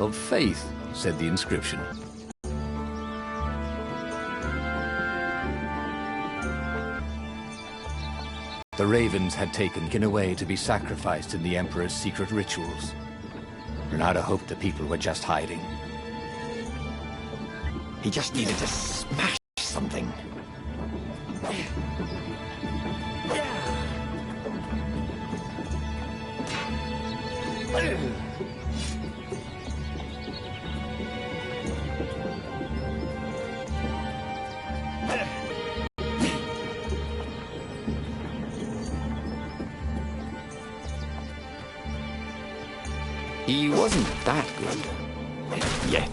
Of faith, said the inscription. The ravens had taken Kin away to be sacrificed in the Emperor's secret rituals. Renato hoped the people were just hiding. He just needed to smash something. He wasn't that good. Yet.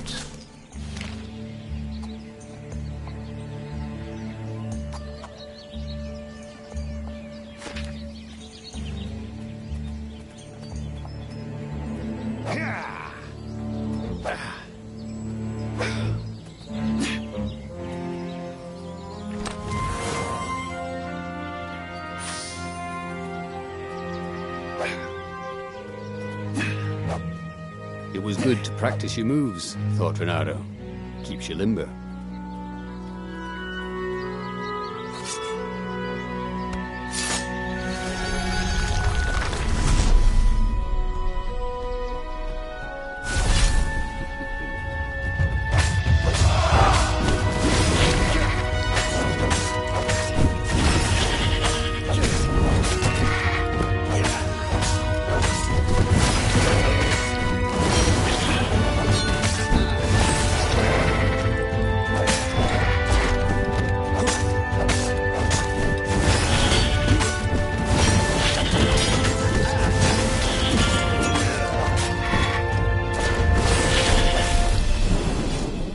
It was good to practice your moves, thought Renato. Keeps you limber.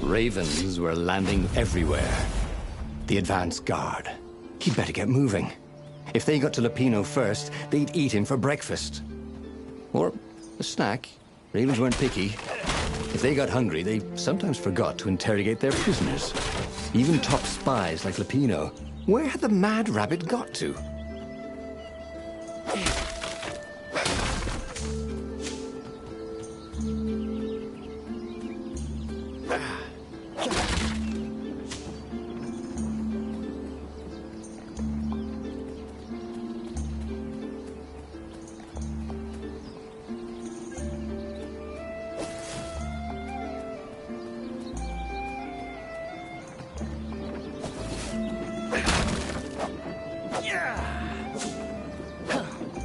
Ravens were landing everywhere. The advance guard. He'd better get moving. If they got to Lupino first, they'd eat him for breakfast. Or a snack. Ravens weren't picky. If they got hungry, they sometimes forgot to interrogate their prisoners. Even top spies like Lupino. Where had the mad rabbit got to?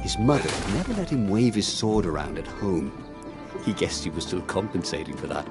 His mother never let him wave his sword around at home. He guessed he was still compensating for that.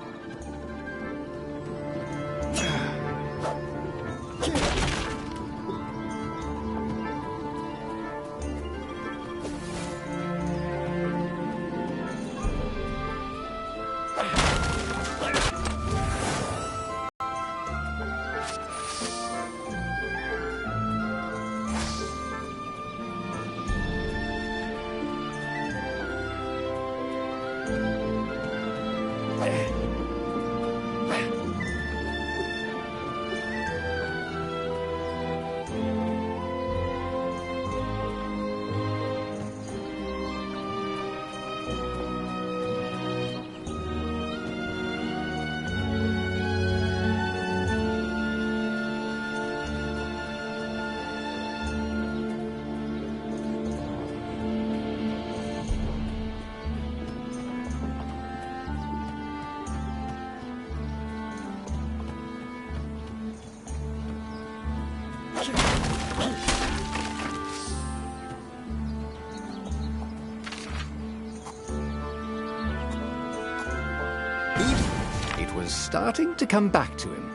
It was starting to come back to him.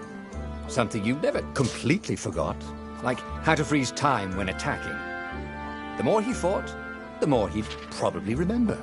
Something you never completely forgot, like how to freeze time when attacking. The more he fought, the more he'd probably remember.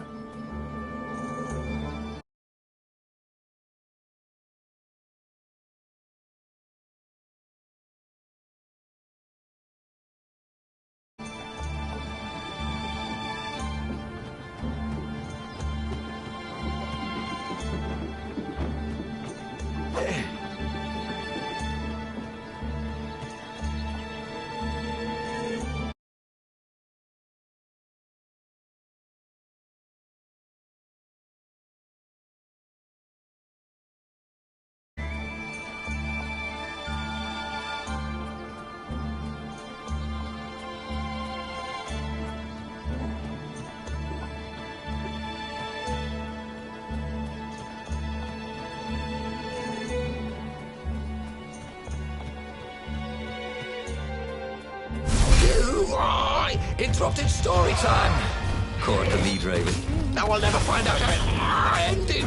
Interrupted story time. Caught the lead, Raven. Now we'll never find out how it ended.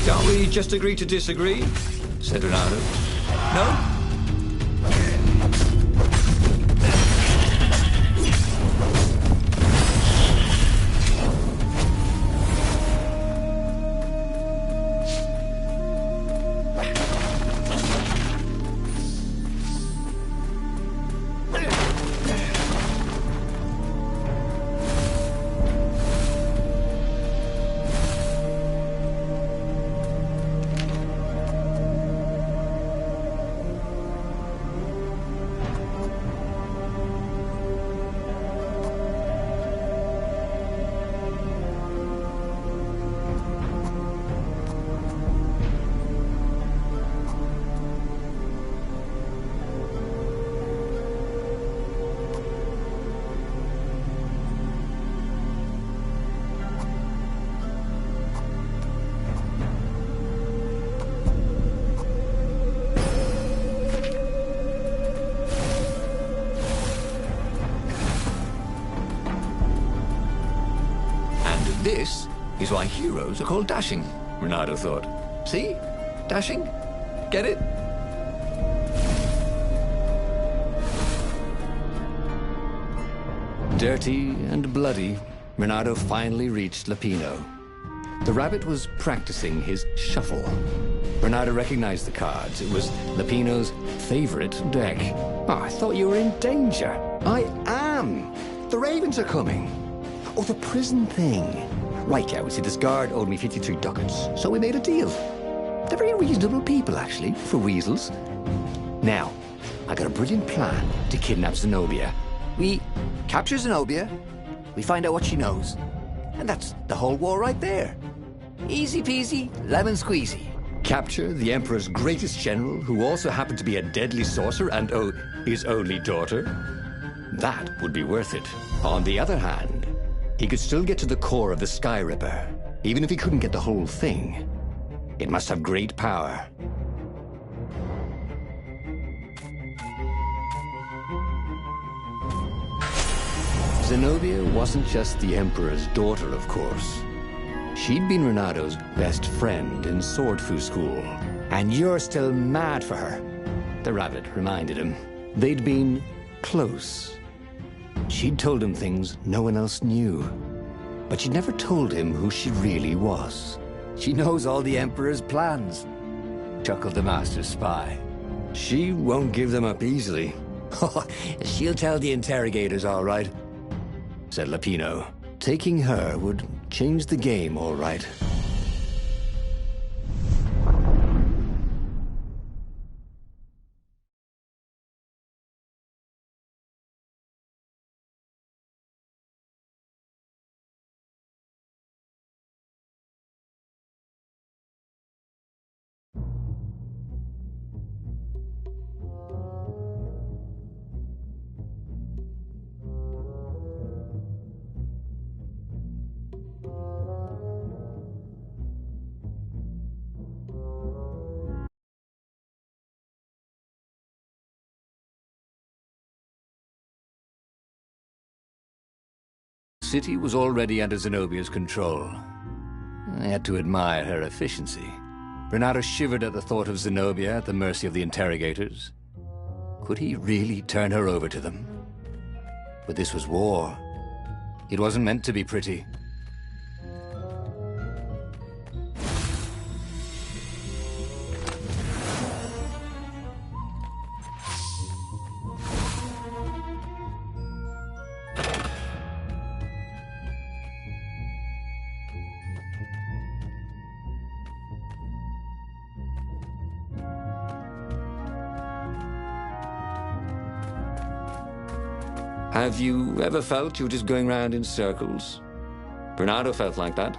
Can't we just agree to disagree? Said Renato. No? This is why heroes are called dashing, Renato thought. See? Dashing? Get it? Dirty and bloody, Renato finally reached Lapino. The rabbit was practicing his shuffle. Renato recognized the cards. It was Lapino's favorite deck. Oh, I thought you were in danger. I am. The ravens are coming. Oh, the prison thing. Right, yeah, we see this guard owed me 53 ducats, so we made a deal. They're very reasonable people, actually, for weasels. Now, I got a brilliant plan to kidnap Zenobia. We capture Zenobia, we find out what she knows, and that's the whole war right there. Easy peasy, lemon squeezy. Capture the Emperor's greatest general, who also happened to be a deadly sorcerer and, oh, his only daughter? That would be worth it. On the other hand, he could still get to the core of the Sky Ripper, even if he couldn't get the whole thing. It must have great power. Zenobia wasn't just the Emperor's daughter, of course. She'd been Renato's best friend in Sword Fu school. And you're still mad for her, the rabbit reminded him. They'd been close. She'd told him things no one else knew. But she'd never told him who she really was. She knows all the Emperor's plans, chuckled the master spy. She won't give them up easily. She'll tell the interrogators, all right, said Lapino. Taking her would change the game, all right. city was already under Zenobia's control. I had to admire her efficiency. Renato shivered at the thought of Zenobia at the mercy of the interrogators. Could he really turn her over to them? But this was war. It wasn't meant to be pretty. Have you ever felt you were just going round in circles? Bernardo felt like that.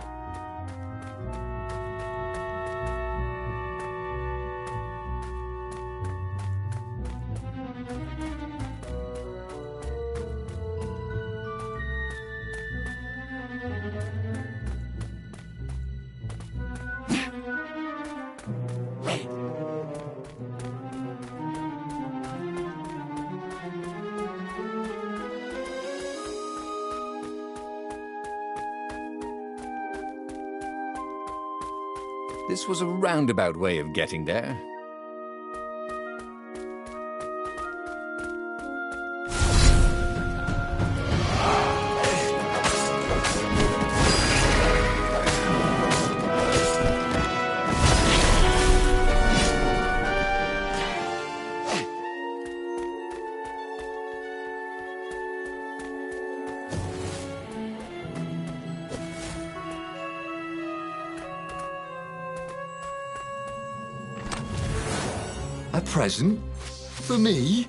This was a roundabout way of getting there. A present? For me?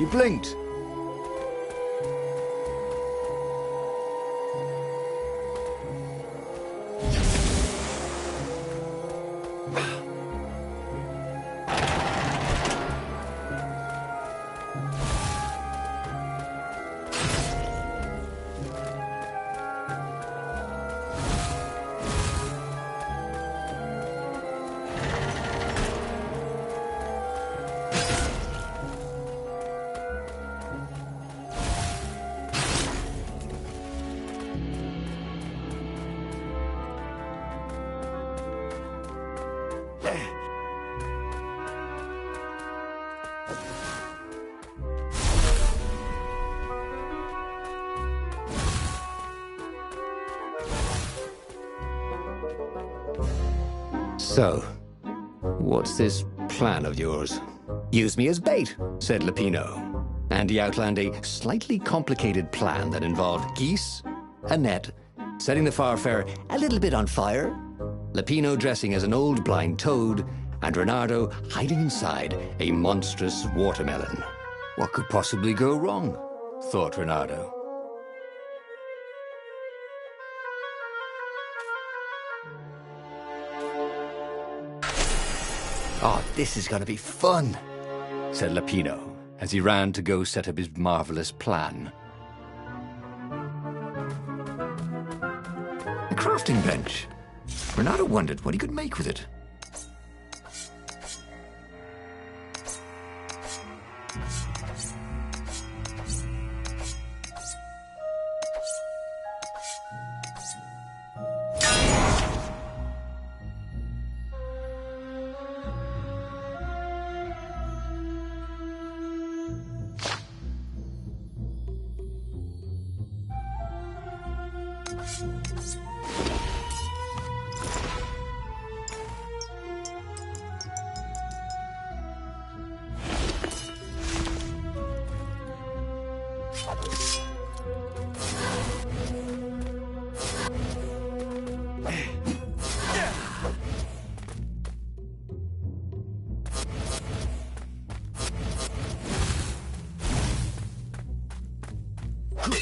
You blinked. So, what's this plan of yours? Use me as bait, said Lupino. And he outlined a slightly complicated plan that involved geese, a net, setting the Farfarer a little bit on fire, Lupino dressing as an old blind toad, and Renardo hiding inside a monstrous watermelon. What could possibly go wrong? Thought Renardo. Oh, this is going to be fun, said Lupino As he ran to go set up his marvelous plan. A crafting bench. Renato wondered what he could make with it.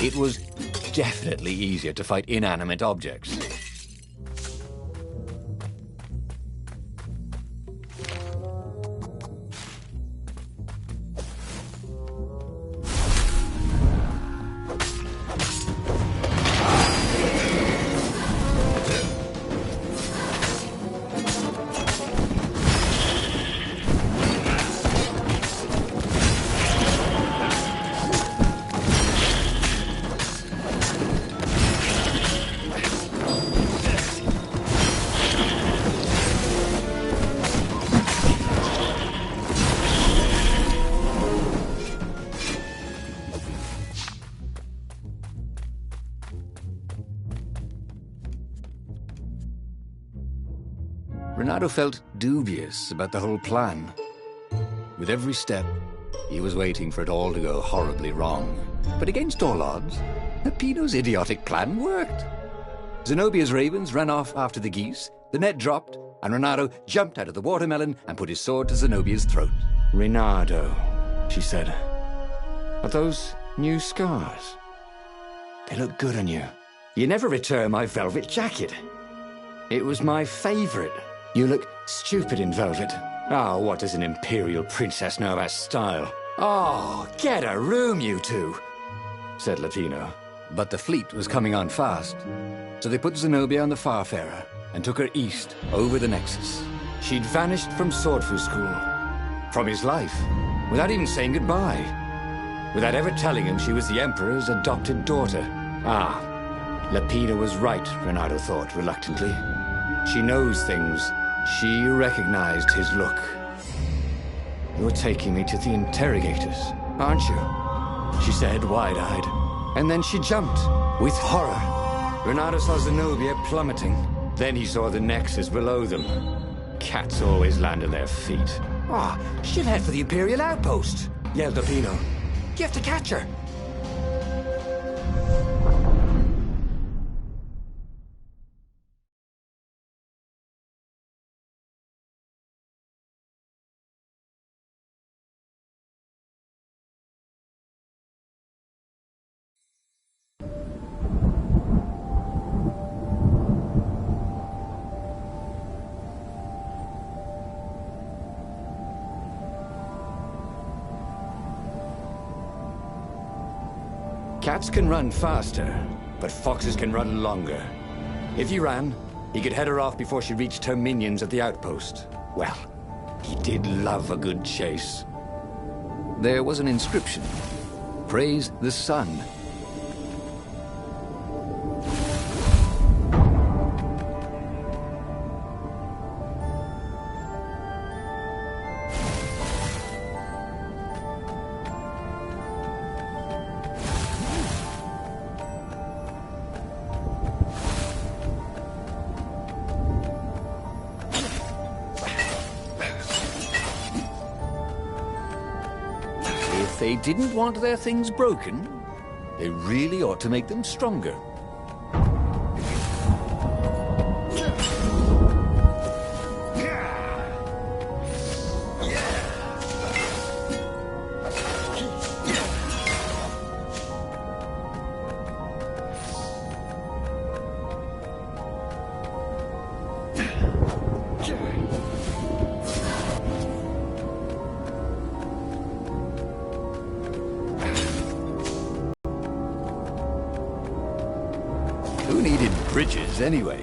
It was definitely easier to fight inanimate objects. Renato felt dubious about the whole plan. With every step, he was waiting for it all to go horribly wrong. But against all odds, Peppino's idiotic plan worked. Zenobia's ravens ran off after the geese, the net dropped, and Renato jumped out of the watermelon and put his sword to Zenobia's throat. Renato, she said. Are those new scars? They look good on you. You never returned my velvet jacket. It was my favorite. You look stupid in velvet. Oh, what does an imperial princess know about style? Oh, get a room, you two, said Lapino. But the fleet was coming on fast, so they put Zenobia on the Farfarer and took her east over the Nexus. She'd vanished from Swordfu School, from his life, without even saying goodbye, without ever telling him she was the Emperor's adopted daughter. Ah, Lapino was right, Renato thought reluctantly. She knows things. She recognized his look. You're taking me to the interrogators, aren't you? She said, wide-eyed. And then she jumped, with horror. Renato saw Zenobia plummeting. Then he saw the Nexus below them. Cats always land on their feet. Ah, she'll head for the Imperial outpost, yelled Lapino. You have to catch her. Cats can run faster, but foxes can run longer. If he ran, he could head her off before she reached her minions at the outpost. Well, he did love a good chase. There was an inscription. Praise the sun. If they didn't want their things broken, they really ought to make them stronger. Who needed bridges anyway?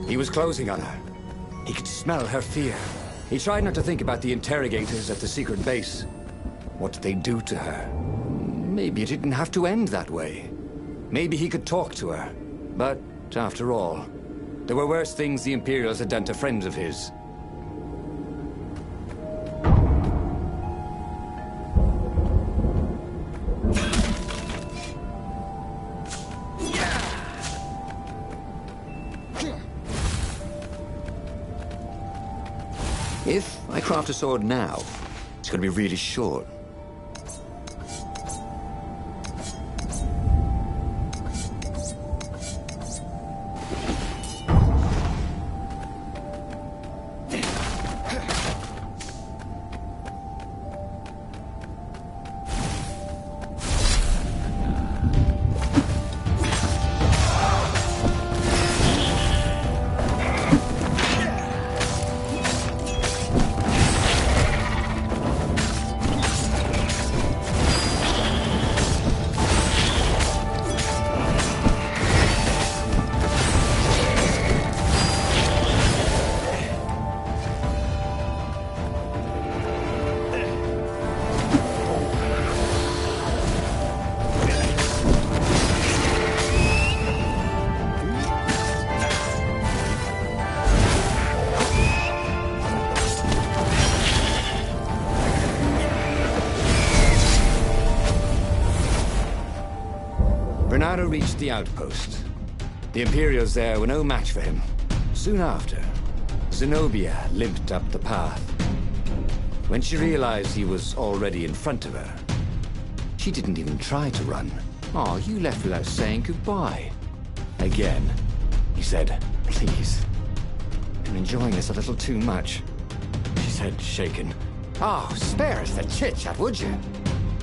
He was closing on her. He could smell her fear. He tried not to think about the interrogators at the secret base. What did they do to her? Maybe it didn't have to end that way. Maybe he could talk to her. But, after all, there were worse things the Imperials had done to friends of his. If I craft a sword now, it's going to be really short. Bernardo reached the outpost. The Imperials there were no match for him. Soon after, Zenobia limped up the path. When she realized he was already in front of her, she didn't even try to run. Oh, you left without saying goodbye. Again, he said, "Please, I'm enjoying this a little too much," she said, shaken. "Oh, spare us the chit-chat, would you?"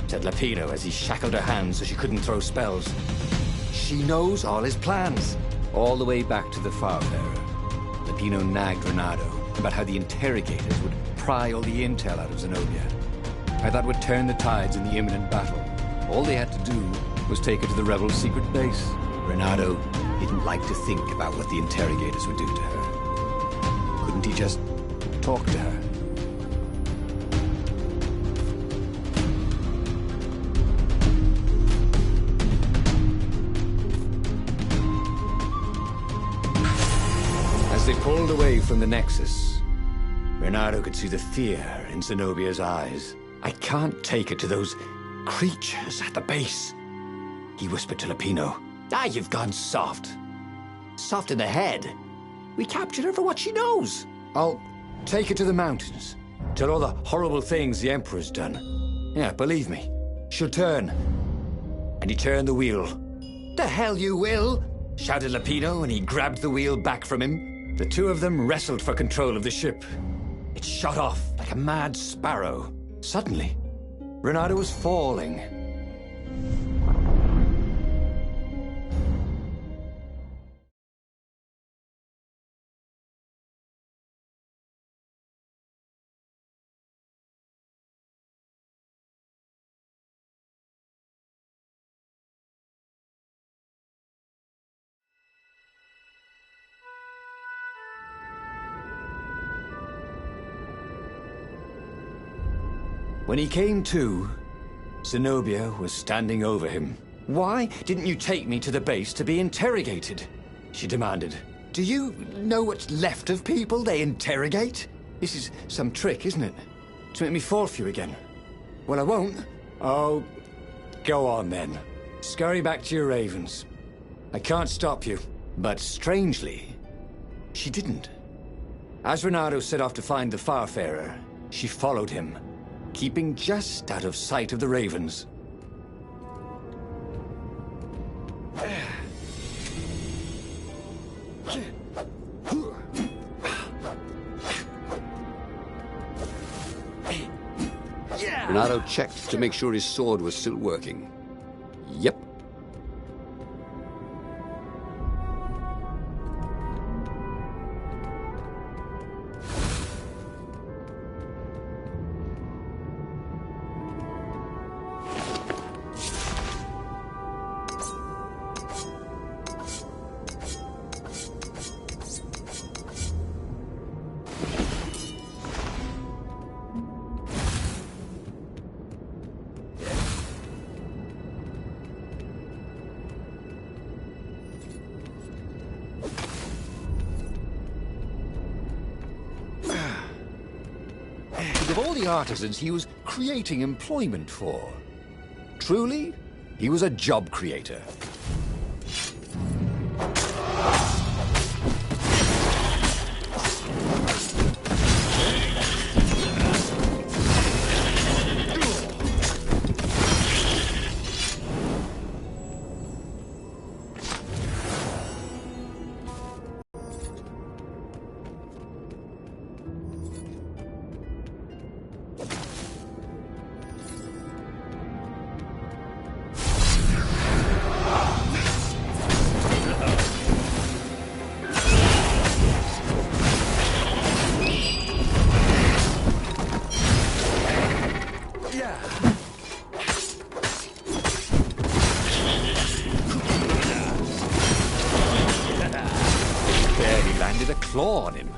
said Lapino as he shackled her hands so she couldn't throw spells. She knows all his plans. All the way back to the Farfarer, Lapino nagged Renato about how the interrogators would pry all the intel out of Zenobia. How that would turn the tides in the imminent battle. All they had to do was take her to the rebels' secret base. Renato didn't like to think about what the interrogators would do to her. Couldn't he just talk to her? As they pulled away from the Nexus, Renato could see the fear in Zenobia's eyes. "I can't take her to those creatures at the base," he whispered to Lapino. "Ah, you've gone soft. Soft in the head. We captured her for what she knows. I'll take her to the mountains. Tell all the horrible things the Emperor's done. Yeah, believe me, she'll turn." And he turned the wheel. "The hell you will!" shouted Lapino, and he grabbed the wheel back from him. The two of them wrestled for control of the ship. It shot off like a mad sparrow. Suddenly, Renato was falling. When he came to, Zenobia was standing over him. "Why didn't you take me to the base to be interrogated?" she demanded. "Do you know what's left of people they interrogate? This is some trick, isn't it? To make me fall for you again. Well, I won't." "Oh, go on then. Scurry back to your ravens. I can't stop you." But strangely, she didn't. As Renato set off to find the Farfarer, she followed him, keeping just out of sight of the ravens. Renato checked to make sure his sword was still working. Yep. Of all the artisans he was creating employment for, truly, he was a job creator. Barely landed a claw on him.